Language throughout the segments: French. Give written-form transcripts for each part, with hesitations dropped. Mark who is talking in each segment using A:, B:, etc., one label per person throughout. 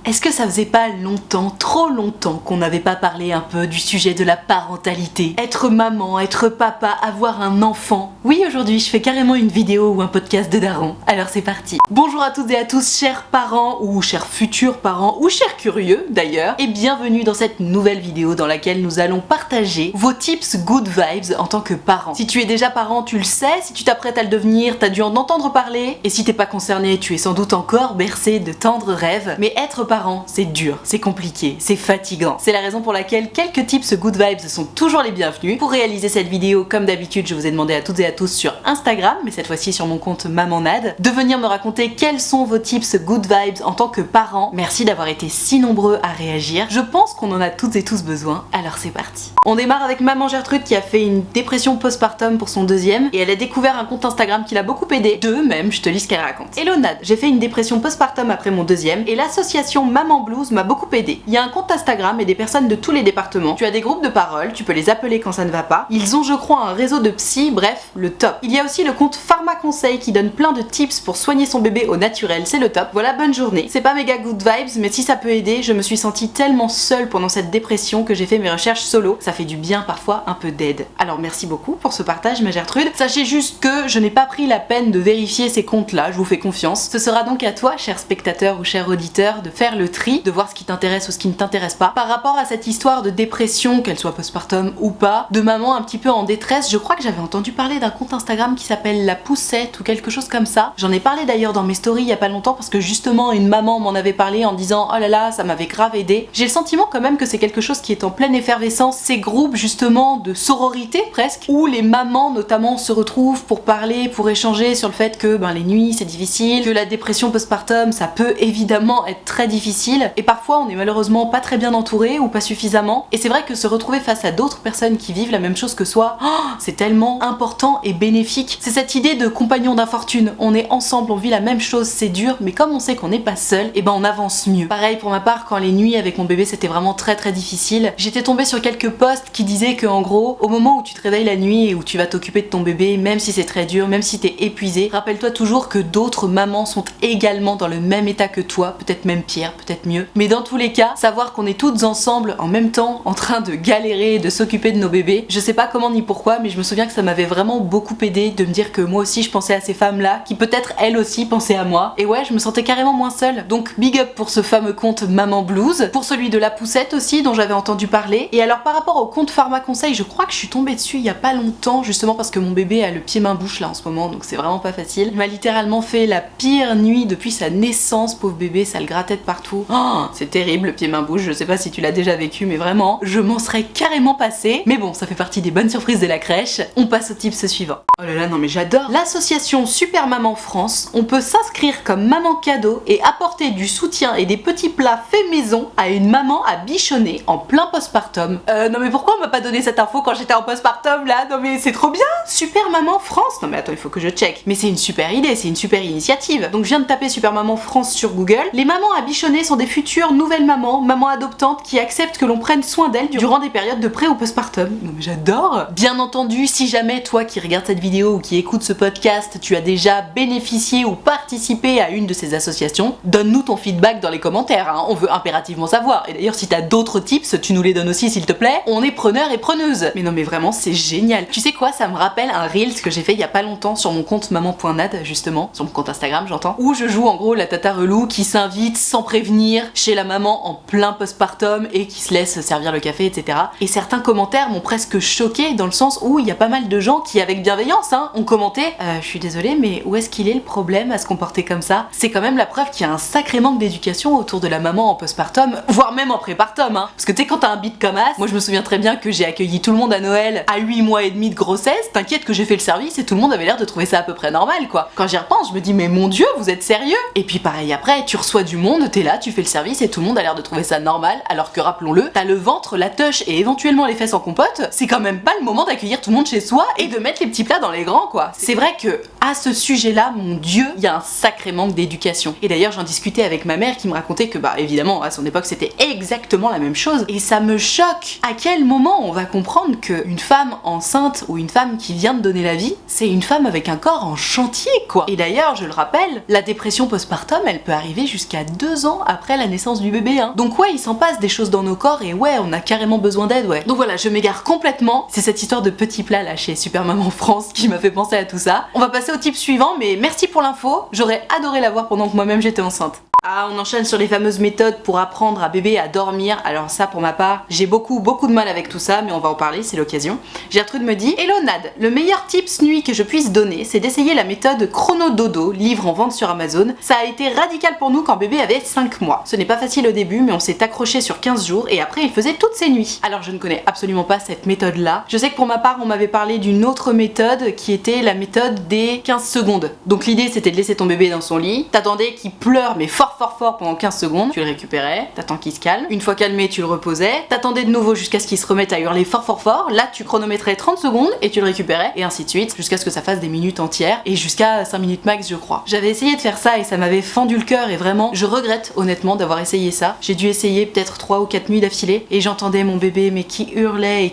A: Est-ce que ça faisait pas longtemps, trop longtemps, qu'on n'avait pas parlé un peu du sujet de la parentalité? Être maman, être papa, avoir un enfant. Oui, aujourd'hui je fais carrément une vidéo ou un podcast de daron, alors c'est parti. Bonjour à toutes et à tous, chers parents, ou chers futurs parents, ou chers curieux d'ailleurs, et bienvenue dans cette nouvelle vidéo dans laquelle nous allons partager vos tips good vibes en tant que parent. Si tu es déjà parent, tu le sais, si tu t'apprêtes à le devenir, t'as dû en entendre parler, et si t'es pas concerné, tu es sans doute encore bercé de tendres rêves, mais être parent, c'est dur, c'est compliqué, c'est fatigant. C'est la raison pour laquelle quelques tips good vibes sont toujours les bienvenus. Pour réaliser cette vidéo, comme d'habitude, je vous ai demandé à toutes et à tous sur Instagram, mais cette fois-ci sur mon compte Maman Nad, de venir me raconter quels sont vos tips good vibes en tant que parent. Merci d'avoir été si nombreux à réagir. Je pense qu'on en a toutes et tous besoin, alors c'est parti. On démarre avec Maman Gertrude qui a fait une dépression postpartum pour son deuxième et elle a découvert un compte Instagram qui l'a beaucoup aidé. Deux même, je te lis ce qu'elle raconte. Hello Nad, j'ai fait une dépression postpartum après mon deuxième et l'association Maman Blues m'a beaucoup aidé. Il y a un compte Instagram et des personnes de tous les départements. Tu as des groupes de parole, tu peux les appeler quand ça ne va pas. Ils ont, je crois, un réseau de psy, bref, le top. Il y a aussi le compte Pharma Conseil qui donne plein de tips pour soigner son bébé au naturel, c'est le top. Voilà, bonne journée. C'est pas méga good vibes, mais si ça peut aider, je me suis sentie tellement seule pendant cette dépression que j'ai fait mes recherches solo. Ça fait du bien parfois, un peu d'aide. Alors merci beaucoup pour ce partage, ma Gertrude. Sachez juste que je n'ai pas pris la peine de vérifier ces comptes-là, je vous fais confiance. Ce sera donc à toi, cher spectateur ou cher auditeur, de faire le tri, de voir ce qui t'intéresse ou ce qui ne t'intéresse pas. Par rapport à cette histoire de dépression, qu'elle soit postpartum ou pas, de maman un petit peu en détresse, je crois que j'avais entendu parler d'un compte Instagram qui s'appelle La Poussette ou quelque chose comme ça. J'en ai parlé d'ailleurs dans mes stories il y a pas longtemps parce que justement une maman m'en avait parlé en disant oh là là, ça m'avait grave aidé. J'ai le sentiment quand même que c'est quelque chose qui est en pleine effervescence, ces groupes justement de sororité presque, où les mamans notamment se retrouvent pour parler, pour échanger sur le fait que les nuits c'est difficile, que la dépression postpartum ça peut évidemment être très difficile et parfois on est malheureusement pas très bien entouré ou pas suffisamment et c'est vrai que se retrouver face à d'autres personnes qui vivent la même chose que soi, c'est tellement important et bénéfique. C'est cette idée de compagnon d'infortune, on est ensemble, on vit la même chose, c'est dur mais comme on sait qu'on n'est pas seul, et on avance mieux. Pareil pour ma part, quand les nuits avec mon bébé c'était vraiment très difficile, j'étais tombée sur quelques posts qui disaient que en gros, au moment où tu te réveilles la nuit et où tu vas t'occuper de ton bébé, même si c'est très dur, même si t'es épuisé, rappelle-toi toujours que d'autres mamans sont également dans le même état que toi, peut-être même pire, peut-être mieux, mais dans tous les cas, savoir qu'on est toutes ensemble en même temps en train de galérer et de s'occuper de nos bébés, je sais pas comment ni pourquoi, mais je me souviens que ça m'avait vraiment beaucoup aidé de me dire que moi aussi je pensais à ces femmes-là, qui peut-être elles aussi pensaient à moi, et ouais, je me sentais carrément moins seule. Donc big up pour ce fameux compte Maman Blues, pour celui de La Poussette aussi dont j'avais entendu parler. Et alors par rapport au compte Pharma Conseil, je crois que je suis tombée dessus il y a pas longtemps, justement parce que mon bébé a le pied main bouche là en ce moment, donc c'est vraiment pas facile. Il m'a littéralement fait la pire nuit depuis sa naissance, pauvre bébé, ça le grattait de partout. C'est terrible le pied main bouche, je sais pas si tu l'as déjà vécu, mais vraiment, je m'en serais carrément passée. Mais bon, ça fait partie des bonnes surprises de la crèche. On passe au tips suivant. Oh là là, non mais j'adore. L'association Super Maman France, on peut s'inscrire comme maman cadeau et apporter du soutien et des petits plats faits maison à une maman à bichonner en plein postpartum. Non mais pourquoi on m'a pas donné cette info quand j'étais en postpartum là? Non mais c'est trop bien. Super Maman France. Non mais attends, il faut que je check. Mais c'est une super idée, c'est une super initiative. Donc je viens de taper Super Maman France sur Google. Les mamans à bichonner sont des futures nouvelles mamans adoptantes qui acceptent que l'on prenne soin d'elles durant des périodes de pré ou postpartum. Non mais j'adore. Bien entendu, si jamais toi qui regardes cette vidéo ou qui écoute ce podcast, tu as déjà bénéficié ou participé à une de ces associations, donne-nous ton feedback dans les commentaires, hein. On veut impérativement savoir. Et d'ailleurs, si t'as d'autres tips, tu nous les donnes aussi s'il te plaît. On est preneurs et preneuses. Mais non mais vraiment, c'est génial. Tu sais quoi, ça me rappelle un Reels que j'ai fait il y a pas longtemps sur mon compte maman.nad justement, sur mon compte Instagram j'entends, où je joue en gros la tata relou qui s'invite sans prévenir chez la maman en plein postpartum et qui se laisse servir le café, etc. Et certains commentaires m'ont presque choqué dans le sens où il y a pas mal de gens qui avec bienveillance ont commenté je suis désolée mais où est-ce qu'il est le problème à se comporter comme ça? C'est quand même la preuve qu'il y a un sacré manque d'éducation autour de la maman en postpartum, voire même en prépartum, parce que tu sais quand t'as un bit comme as, moi je me souviens très bien que j'ai accueilli tout le monde à Noël à 8 mois et demi de grossesse, t'inquiète que j'ai fait le service et tout le monde avait l'air de trouver ça à peu près normal quoi. Quand j'y repense, je me dis mais mon dieu, vous êtes sérieux? Et puis pareil après, tu reçois du monde, t'es là, tu fais le service et tout le monde a l'air de trouver ça normal, alors que rappelons-le, t'as le ventre, la touche et éventuellement les fesses en compote, c'est quand même pas le moment d'accueillir tout le monde chez soi et de mettre les petits plats dans les grands quoi. C'est vrai que à ce sujet-là, mon Dieu, il y a un sacré manque d'éducation. Et d'ailleurs, j'en discutais avec ma mère qui me racontait que, évidemment, à son époque, c'était exactement la même chose. Et ça me choque. À quel moment on va comprendre qu'une femme enceinte ou une femme qui vient de donner la vie, c'est une femme avec un corps en chantier, quoi. Et d'ailleurs, je le rappelle, la dépression postpartum, elle peut arriver jusqu'à 2 ans après la naissance du bébé, hein. Donc ouais, il s'en passe des choses dans nos corps et ouais, on a carrément besoin d'aide, ouais. Donc voilà, je m'égare complètement. C'est cette histoire de petit plat là chez Super Maman France qui m'a fait penser à tout ça. On va passer au type suivant, mais merci pour l'info. J'aurais adoré l'avoir pendant que moi-même j'étais enceinte. Ah, on enchaîne sur les fameuses méthodes pour apprendre à bébé à dormir. Alors ça, pour ma part, j'ai beaucoup de mal avec tout ça, mais on va en parler, c'est l'occasion. Gertrude me dit: Hello Nad, le meilleur tips nuit que je puisse donner, c'est d'essayer la méthode Chrono Dodo, livre en vente sur Amazon. Ça a été radical pour nous quand bébé avait 5 mois. Ce n'est pas facile au début, mais on s'est accroché sur 15 jours et après il faisait toutes ses nuits. Alors je ne connais absolument pas cette méthode-là. Je sais que pour ma part, on m'avait parlé d'une autre méthode qui était la méthode des 15 secondes. Donc l'idée c'était de laisser ton bébé dans son lit, t'attendais qu'il pleure mais fort pendant 15 secondes, tu le récupérais, t'attends qu'il se calme, une fois calmé tu le reposais, t'attendais de nouveau jusqu'à ce qu'il se remette à hurler fort, là tu chronométrais 30 secondes et tu le récupérais, et ainsi de suite, jusqu'à ce que ça fasse des minutes entières, et jusqu'à 5 minutes max je crois. J'avais essayé de faire ça et ça m'avait fendu le cœur, et vraiment, je regrette honnêtement d'avoir essayé ça. J'ai dû essayer peut-être 3 ou 4 nuits d'affilée, et j'entendais mon bébé mais qui hurlait,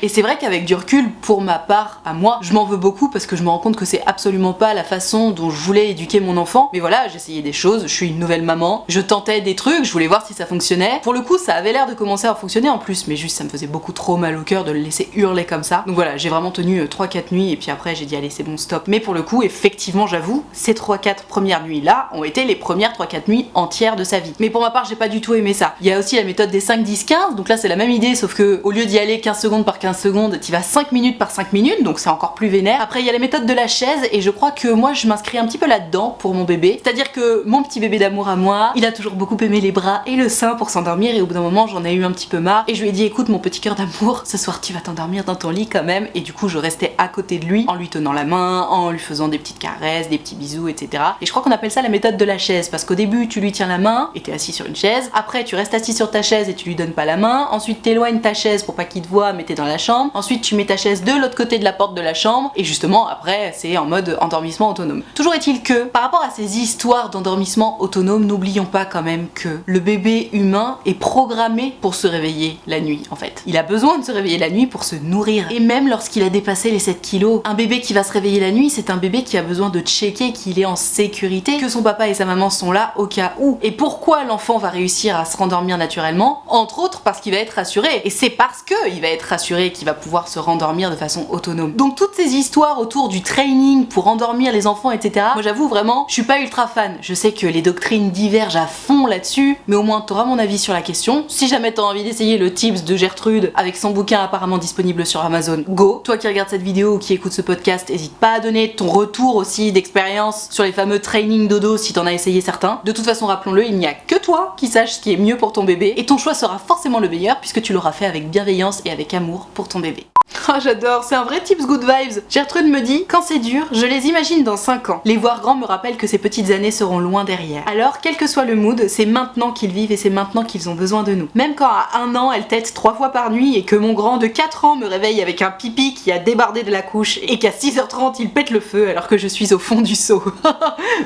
A: et c'est vrai qu'avec du recul, pour ma part, à moi, je m'en veux beaucoup parce que je me rends compte que c'est absolument pas la façon dont je voulais éduquer mon enfant, mais voilà, j'essayais des choses, je suis une nouvelle maman, je tentais des trucs, je voulais voir si ça fonctionnait. Pour le coup, ça avait l'air de commencer à fonctionner en plus, mais juste ça me faisait beaucoup trop mal au cœur de le laisser hurler comme ça. Donc voilà, j'ai vraiment tenu 3-4 nuits et puis après j'ai dit allez c'est bon stop. Mais pour le coup, effectivement j'avoue, ces 3-4 premières nuits là ont été les premières 3-4 nuits entières de sa vie. Mais pour ma part, j'ai pas du tout aimé ça. Il y a aussi la méthode des 5-10-15, donc là c'est la même idée sauf que au lieu d'y aller 15 secondes par 15 secondes, t'y vas 5 minutes par 5 minutes, donc c'est encore plus vénère. Après il y a la méthode de la chaise et je crois que moi je m'inscris un petit peu là-dedans pour mon bébé. C'est-à-dire que mon petit bébé d'amour à moi, il a toujours beaucoup aimé les bras et le sein pour s'endormir et au bout d'un moment j'en ai eu un petit peu marre et je lui ai dit écoute mon petit cœur d'amour, ce soir tu vas t'endormir dans ton lit quand même, et du coup je restais à côté de lui en lui tenant la main, en lui faisant des petites caresses, des petits bisous, etc. Et je crois qu'on appelle ça la méthode de la chaise parce qu'au début tu lui tiens la main et t'es assis sur une chaise, après tu restes assis sur ta chaise et tu lui donnes pas la main, ensuite t'éloignes ta chaise pour pas qu'il te voie mais t'es dans la chambre, ensuite tu mets ta chaise de l'autre côté de la porte de la chambre et justement après c'est en mode endormissement autonome. Toujours est-il que par rapport à ces histoires d'endormissement autonome, n'oublions pas quand même que le bébé humain est programmé pour se réveiller la nuit en fait. Il a besoin de se réveiller la nuit pour se nourrir. Et même lorsqu'il a dépassé les 7 kilos, un bébé qui va se réveiller la nuit, c'est un bébé qui a besoin de checker qu'il est en sécurité, que son papa et sa maman sont là au cas où. Et pourquoi l'enfant va réussir à se rendormir naturellement? Entre autres parce qu'il va être rassuré. Et c'est parce qu'il va être rassuré qu'il va pouvoir se rendormir de façon autonome. Donc toutes ces histoires autour du training pour endormir les enfants, etc. Moi j'avoue vraiment, je suis pas ultra fan. Je sais que les doctrines divergent à fond là-dessus, mais au moins t'auras mon avis sur la question. Si jamais t'as envie d'essayer le tips de Gertrude avec son bouquin apparemment disponible sur Amazon, go. Toi qui regardes cette vidéo ou qui écoute ce podcast, hésite pas à donner ton retour aussi d'expérience sur les fameux training dodo si t'en as essayé certains. De toute façon, rappelons-le, il n'y a que toi qui sache ce qui est mieux pour ton bébé et ton choix sera forcément le meilleur puisque tu l'auras fait avec bienveillance et avec amour pour ton bébé. Oh j'adore, c'est un vrai tips good vibes. Gertrude me dit, quand c'est dur, je les imagine dans 5 ans. Les voir grands me rappellent que ces petites années seront loin derrière. Alors, quel que soit le mood, c'est maintenant qu'ils vivent et c'est maintenant qu'ils ont besoin de nous. Même quand à 1 an, elle tète 3 fois par nuit et que mon grand de 4 ans me réveille avec un pipi qui a débardé de la couche et qu'à 6h30 il pète le feu alors que je suis au fond du seau.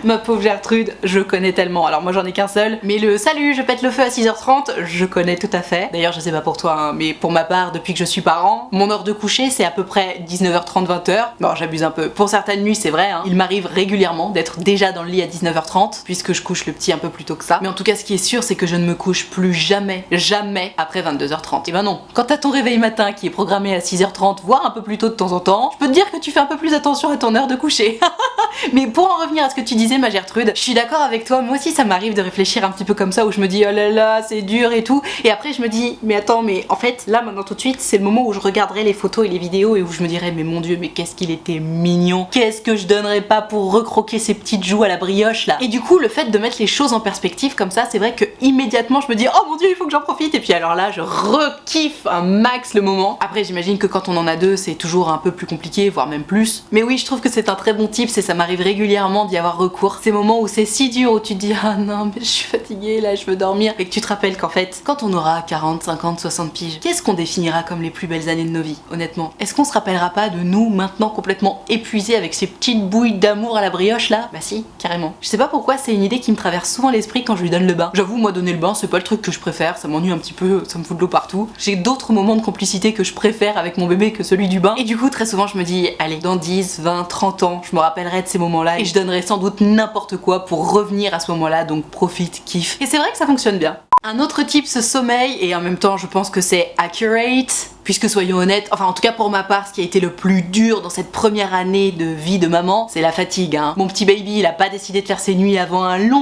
A: Ma pauvre Gertrude, je connais tellement. Alors moi j'en ai qu'un seul, mais le salut, je pète le feu à 6h30, je connais tout à fait. D'ailleurs je sais pas pour toi, hein, mais pour ma part, depuis que je suis parent, mon heure de coucher c'est à peu près 19h30 20h. Bon j'abuse un peu. Pour certaines nuits c'est vrai, hein, il m'arrive régulièrement d'être déjà dans le lit à 19h30 puisque je couche le petit un peu plus tôt que ça. Mais en tout cas ce qui est sûr c'est que je ne me couche plus jamais après 22h30. Et ben non, quand t'as ton réveil matin qui est programmé à 6h30 voire un peu plus tôt de temps en temps, je peux te dire que tu fais un peu plus attention à ton heure de coucher. Mais pour en revenir à ce que tu disais ma Gertrude, je suis d'accord avec toi, moi aussi ça m'arrive de réfléchir un petit peu comme ça où je me dis oh là là c'est dur et tout, et après je me dis mais attends, mais en fait là maintenant tout de suite c'est le moment où je regarderai les photos et les vidéos et où je me dirais mais mon dieu mais qu'est-ce qu'il était mignon, qu'est-ce que je donnerais pas pour recroquer ses petites joues à la brioche là. Et du coup le fait de mettre les choses en perspective comme ça, c'est vrai que immédiatement je me dis oh mon dieu il faut que j'en profite, et puis alors là je rekiffe un max le moment. Après j'imagine que quand on en a deux c'est toujours un peu plus compliqué, voire même plus, mais oui je trouve que c'est un très bon tip et ça m'arrive régulièrement d'y avoir recours. Ces moments où c'est si dur, où tu te dis ah non mais je suis fatiguée là, je veux dormir, et que tu te rappelles qu'en fait quand on aura 40, 50, 60 piges, qu'est-ce qu'on définira comme les plus belles années de nos vies? honnêtement. Est-ce qu'on se rappellera pas de nous maintenant complètement épuisés avec ces petites bouilles d'amour à la brioche là? Bah si, carrément. Je sais pas pourquoi c'est une idée qui me traverse souvent l'esprit quand je lui donne le bain. J'avoue, moi donner le bain c'est pas le truc que je préfère, ça m'ennuie un petit peu, ça me fout de l'eau partout. J'ai d'autres moments de complicité que je préfère avec mon bébé que celui du bain. Et du coup très souvent je me dis, allez, dans 10, 20, 30 ans, je me rappellerai de ces moments-là et je donnerai sans doute n'importe quoi pour revenir à ce moment-là, donc profite, kiffe. Et c'est vrai que ça fonctionne bien. Un autre type, ce sommeil, et en même temps je pense que c'est accurate, puisque soyons honnêtes, enfin en tout cas pour ma part, ce qui a été le plus dur dans cette première année de vie de maman, c'est la fatigue. Mon petit baby, il a pas décidé de faire ses nuits avant un long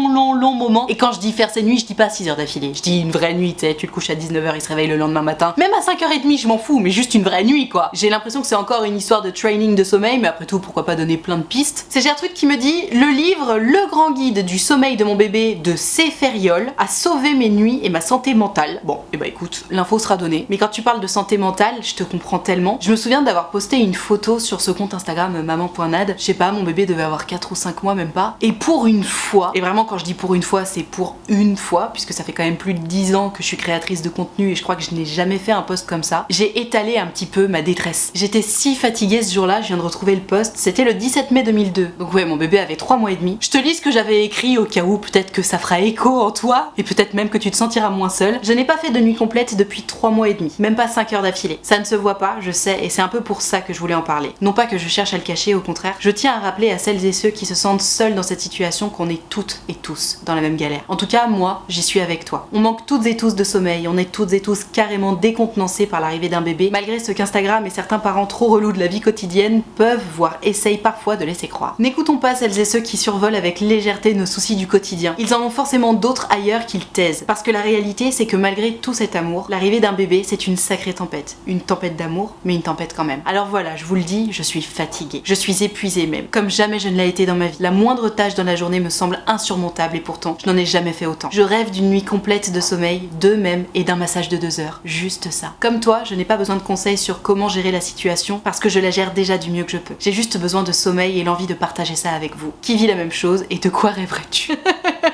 A: moment, et quand je dis faire ses nuits, je dis pas 6 heures d'affilée, je dis une vraie nuit, tu sais, tu le couches à 19h, il se réveille le lendemain matin, même à 5h30 je m'en fous, mais juste une vraie nuit quoi. J'ai l'impression que c'est encore une histoire de training de sommeil, mais après tout pourquoi pas donner plein de pistes. C'est Gertrude qui me dit, le livre Le Grand Guide du sommeil de mon bébé de C. Ferriol a sauvé mes nuits et ma santé mentale. Bon, et bah écoute, l'info sera donnée. Mais quand tu parles de santé mentale, je te comprends tellement. Je me souviens d'avoir posté une photo sur ce compte Instagram maman.nad. Je sais pas, mon bébé devait avoir 4 ou 5 mois, même pas. Et pour une fois, et vraiment quand je dis pour une fois, c'est pour une fois, puisque ça fait quand même plus de 10 ans que je suis créatrice de contenu et je crois que je n'ai jamais fait un post comme ça, j'ai étalé un petit peu ma détresse. J'étais si fatiguée ce jour-là, je viens de retrouver le post, c'était le 17 mai 2002. Donc ouais, mon bébé avait 3 mois et demi. Je te lis ce que j'avais écrit au cas où peut-être que ça fera écho en toi et peut-être même que tu te sentiras moins seule. Je n'ai pas fait de nuit complète depuis 3 mois et demi, même pas 5 heures d'affilée. Ça ne se voit pas, je sais, et c'est un peu pour ça que je voulais en parler. Non pas que je cherche à le cacher, au contraire, je tiens à rappeler à celles et ceux qui se sentent seuls dans cette situation qu'on est toutes et tous dans la même galère. En tout cas, moi, j'y suis avec toi. On manque toutes et tous de sommeil, on est toutes et tous carrément décontenancés par l'arrivée d'un bébé, malgré ce qu'Instagram et certains parents trop relous de la vie quotidienne peuvent, voire essayent parfois de laisser croire. N'écoutons pas celles et ceux qui survolent avec légèreté nos soucis du quotidien. Ils en ont forcément d'autres ailleurs qu'ils taisent. Parce que la réalité, c'est que malgré tout cet amour, l'arrivée d'un bébé, c'est une sacrée tempête. Une tempête d'amour, mais une tempête quand même. Alors voilà, je vous le dis, je suis fatiguée. Je suis épuisée même, comme jamais je ne l'ai été dans ma vie. La moindre tâche dans la journée me semble insurmontable et pourtant, je n'en ai jamais fait autant. Je rêve d'une nuit complète de sommeil, d'eux même, et d'un massage de 2 heures. Juste ça. Comme toi, je n'ai pas besoin de conseils sur comment gérer la situation, parce que je la gère déjà du mieux que je peux. J'ai juste besoin de sommeil et l'envie de partager ça avec vous. Qui vit la même chose et de quoi rêverais-tu?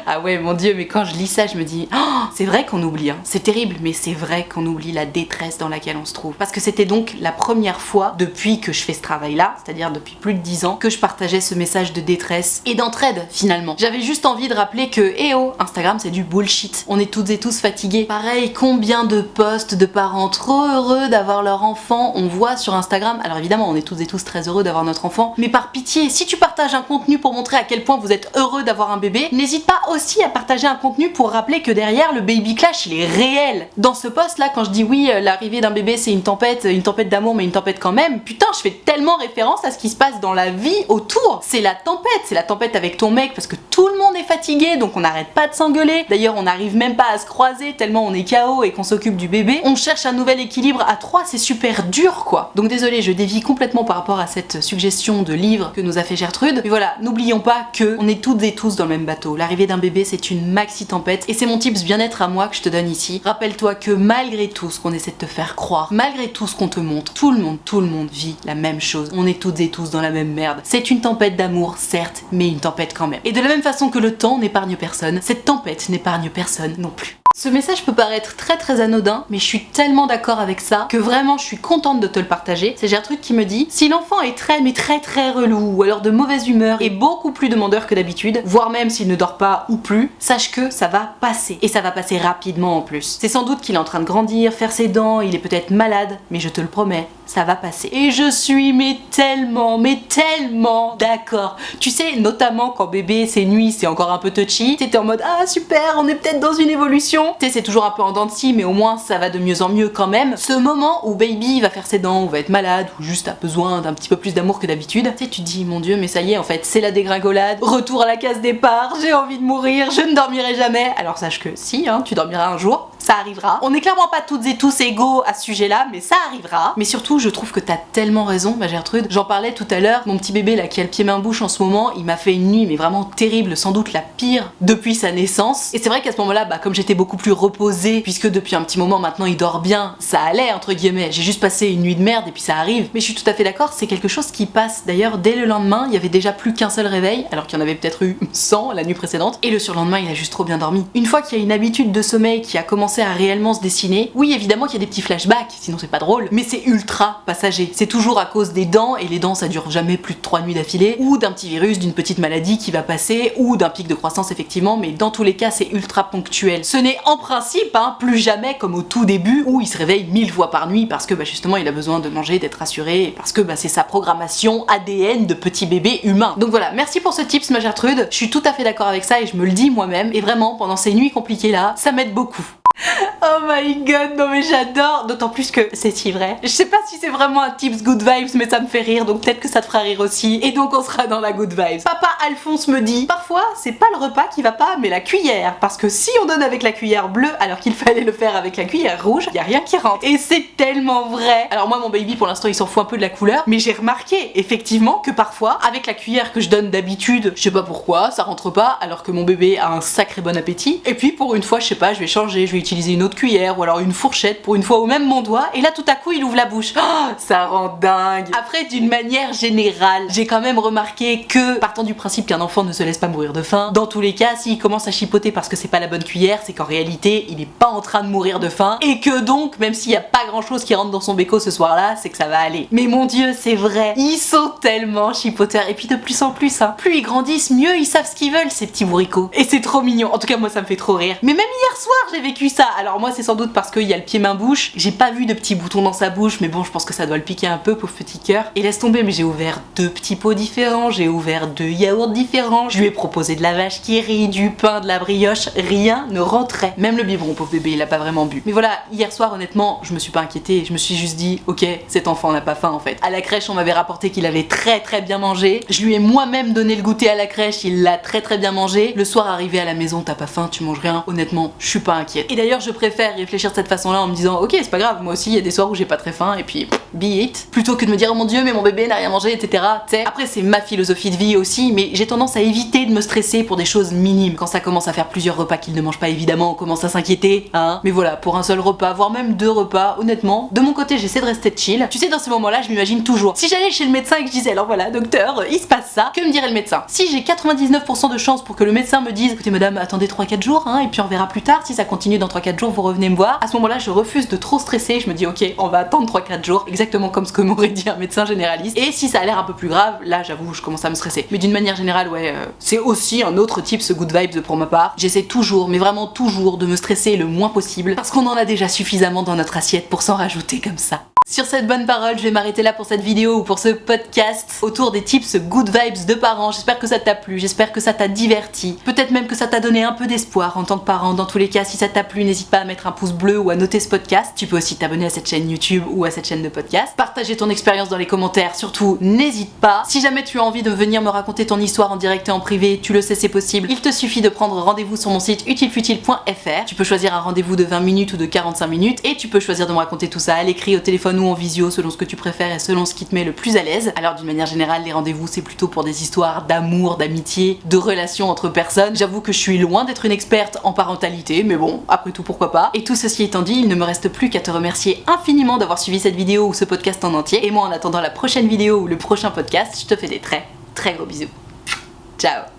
A: Ah ouais, mon Dieu, mais quand je lis ça, je me dis, oh, c'est vrai qu'on oublie, c'est terrible, mais c'est vrai qu'on oublie la détresse dans laquelle on se trouve. Parce que c'était donc la première fois depuis que je fais ce travail-là, c'est-à-dire depuis plus de 10 ans, que je partageais ce message de détresse et d'entraide finalement. J'avais juste envie de rappeler que, eh oh, Instagram c'est du bullshit. On est toutes et tous fatigués. Pareil, combien de posts de parents trop heureux d'avoir leur enfant on voit sur Instagram. Alors évidemment, on est toutes et tous très heureux d'avoir notre enfant, mais par pitié, si tu partages un contenu pour montrer à quel point vous êtes heureux d'avoir un bébé, n'hésite pas aussi à partager un contenu pour rappeler que derrière le baby clash il est réel. Dans ce post là, quand je dis oui, l'arrivée d'un bébé c'est une tempête d'amour mais une tempête quand même, putain je fais tellement référence à ce qui se passe dans la vie autour. C'est la tempête avec ton mec parce que tout le monde est fatigué donc on n'arrête pas de s'engueuler. D'ailleurs on n'arrive même pas à se croiser tellement on est KO et qu'on s'occupe du bébé. On cherche un nouvel équilibre à 3, c'est super dur quoi. Donc désolé, je dévie complètement par rapport à cette suggestion de livre que nous a fait Gertrude. Mais voilà, n'oublions pas que on est toutes et tous dans le même bateau. L'arrivée d'un bébé c'est une maxi tempête et c'est mon tips bien-être à moi que je te donne ici. Rappelle-toi que malgré tout ce qu'on essaie de te faire croire, malgré tout ce qu'on te montre, tout le monde vit la même chose. On est toutes et tous dans la même merde. C'est une tempête d'amour, certes, mais une tempête quand même. Et de la même façon que le temps n'épargne personne, cette tempête n'épargne personne non plus. Ce message peut paraître très anodin, mais je suis tellement d'accord avec ça que vraiment je suis contente de te le partager. C'est Gertrude qui me dit, si l'enfant est très relou ou alors de mauvaise humeur et beaucoup plus demandeur que d'habitude, voire même s'il ne dort pas ou plus, sache que ça va passer. Et ça va passer rapidement en plus. C'est sans doute qu'il est en train de grandir, faire ses dents, il est peut-être malade, mais je te le promets, ça va passer. Et je suis tellement d'accord. Tu sais, notamment quand bébé, ses nuits, c'est encore un peu touchy, t'étais en mode, ah super, on est peut-être dans une évolution. Tu sais, c'est toujours un peu en dents de scie, mais au moins ça va de mieux en mieux quand même. Ce moment où baby va faire ses dents, ou va être malade, ou juste a besoin d'un petit peu plus d'amour que d'habitude, tu sais, tu te dis, mon Dieu, mais ça y est, en fait, c'est la dégringolade, retour à la case départ, j'ai envie de mourir, je ne dormirai jamais. Alors sache que si, tu dormiras un jour, ça arrivera. On n'est clairement pas toutes et tous égaux à ce sujet-là, mais ça arrivera. Mais surtout, je trouve que t'as tellement raison, ma Gertrude. J'en parlais tout à l'heure, mon petit bébé là qui a le pied main bouche en ce moment, il m'a fait une nuit mais vraiment terrible, sans doute la pire depuis sa naissance. Et c'est vrai qu'à ce moment-là, comme j'étais beaucoup plus reposée, puisque depuis un petit moment maintenant il dort bien, ça allait entre guillemets. J'ai juste passé une nuit de merde et puis ça arrive. Mais je suis tout à fait d'accord, c'est quelque chose qui passe. D'ailleurs, dès le lendemain, il y avait déjà plus qu'un seul réveil, alors qu'il y en avait peut-être eu 100 la nuit précédente. Et le surlendemain, il a juste trop bien dormi. Une fois qu'il y a une habitude de sommeil qui a commencé commençait à réellement se dessiner. Oui, évidemment qu'il y a des petits flashbacks, sinon c'est pas drôle, mais c'est ultra passager. C'est toujours à cause des dents, et les dents ça dure jamais plus de 3 nuits d'affilée, ou d'un petit virus, d'une petite maladie qui va passer, ou d'un pic de croissance effectivement, mais dans tous les cas c'est ultra ponctuel. Ce n'est en principe plus jamais comme au tout début où il se réveille 1000 fois par nuit parce que justement il a besoin de manger, d'être rassuré, et parce que c'est sa programmation ADN de petit bébé humain. Donc voilà, merci pour ce tips ma Gertrude, je suis tout à fait d'accord avec ça et je me le dis moi-même, et vraiment pendant ces nuits compliquées là, ça m'aide beaucoup. Oh my god, non mais j'adore, d'autant plus que c'est si vrai. Je sais pas si c'est vraiment un tips good vibes, mais ça me fait rire, donc peut-être que ça te fera rire aussi, et donc on sera dans la good vibes. Papa Alphonse me dit, parfois c'est pas le repas qui va pas, mais la cuillère, parce que si on donne avec la cuillère bleue alors qu'il fallait le faire avec la cuillère rouge, y a rien qui rentre. Et c'est tellement vrai. Alors moi mon baby pour l'instant il s'en fout un peu de la couleur, mais j'ai remarqué effectivement que parfois avec la cuillère que je donne d'habitude, je sais pas pourquoi, ça rentre pas, alors que mon bébé a un sacré bon appétit. Et puis pour une fois, je sais pas, je vais changer, je vais utiliser une autre cuillère ou alors une fourchette pour une fois, ou même mon doigt, et là tout à coup il ouvre la bouche. Oh, ça rend dingue. Après, d'une manière générale, j'ai quand même remarqué que, partant du principe qu'un enfant ne se laisse pas mourir de faim, dans tous les cas, s'il commence à chipoter parce que c'est pas la bonne cuillère, c'est qu'en réalité il est pas en train de mourir de faim, et que donc même s'il y a pas grand chose qui rentre dans son béco ce soir-là, c'est que ça va aller. Mais mon dieu, c'est vrai, ils sont tellement chipoteurs, et puis de plus en plus, plus ils grandissent, mieux ils savent ce qu'ils veulent ces petits bourricots, et c'est trop mignon. En tout cas moi ça me fait trop rire. Mais même hier soir j'ai vécu ça. Alors moi c'est sans doute parce qu'il y a le pied-main-bouche, j'ai pas vu de petits boutons dans sa bouche, mais bon je pense que ça doit le piquer un peu, pauvre petit cœur. Et laisse tomber, mais j'ai ouvert 2 petits pots différents, j'ai ouvert 2 yaourts différents, je lui ai proposé de la vache qui rit, du pain, de la brioche, rien ne rentrait. Même le biberon, pauvre bébé, il a pas vraiment bu. Mais voilà, hier soir honnêtement, je me suis pas inquiétée, je me suis juste dit, ok, cet enfant n'a pas faim en fait. À la crèche on m'avait rapporté qu'il avait très bien mangé, je lui ai moi-même donné le goûter à la crèche, il l'a très bien mangé. Le soir arrivé à la maison, t'as pas faim, tu manges rien, honnêtement, je suis pas inquiète. Et d'ailleurs je préfère réfléchir de cette façon-là en me disant ok c'est pas grave, moi aussi il y a des soirs où j'ai pas très faim et puis be it, plutôt que de me dire oh mon dieu mais mon bébé n'a rien mangé etc. T'sais. Après c'est ma philosophie de vie aussi, mais j'ai tendance à éviter de me stresser pour des choses minimes. Quand ça commence à faire plusieurs repas qu'il ne mange pas, évidemment on commence à s'inquiéter, mais voilà, pour un seul repas, voire même 2 repas, honnêtement, de mon côté j'essaie de rester chill. Tu sais, dans ces moments-là je m'imagine toujours, si j'allais chez le médecin et que je disais alors voilà docteur, il se passe ça, que me dirait le médecin? Si j'ai 99% de chance pour que le médecin me dise écoutez madame attendez 3-4 jours et puis on verra plus tard, si ça continue dans 3-4 jours vous revenez me voir, à ce moment-là je refuse de trop stresser, je me dis ok on va attendre 3-4 jours, exactement comme ce que m'aurait dit un médecin généraliste, et si ça a l'air un peu plus grave, là j'avoue je commence à me stresser. Mais d'une manière générale ouais, c'est aussi un autre type ce good vibes pour ma part, j'essaie toujours, mais vraiment toujours de me stresser le moins possible, parce qu'on en a déjà suffisamment dans notre assiette pour s'en rajouter comme ça. Sur cette bonne parole, je vais m'arrêter là pour cette vidéo ou pour ce podcast autour des tips good vibes de parents. J'espère que ça t'a plu, j'espère que ça t'a diverti, peut-être même que ça t'a donné un peu d'espoir en tant que parent. Dans tous les cas, si ça t'a plu, n'hésite pas à mettre un pouce bleu ou à noter ce podcast. Tu peux aussi t'abonner à cette chaîne YouTube ou à cette chaîne de podcast. Partager ton expérience dans les commentaires, surtout n'hésite pas. Si jamais tu as envie de venir me raconter ton histoire en direct et en privé, tu le sais c'est possible. Il te suffit de prendre rendez-vous sur mon site utilefutile.fr. Tu peux choisir un rendez-vous de 20 minutes ou de 45 minutes et tu peux choisir de me raconter tout ça à l'écrit, au téléphone ou en visio selon ce que tu préfères et selon ce qui te met le plus à l'aise. Alors d'une manière générale, les rendez-vous c'est plutôt pour des histoires d'amour, d'amitié, de relations entre personnes. J'avoue que je suis loin d'être une experte en parentalité, mais bon, après tout pourquoi pas. Et tout ceci étant dit, il ne me reste plus qu'à te remercier infiniment d'avoir suivi cette vidéo ou ce podcast en entier. Et moi en attendant la prochaine vidéo ou le prochain podcast, je te fais des très gros bisous. Ciao.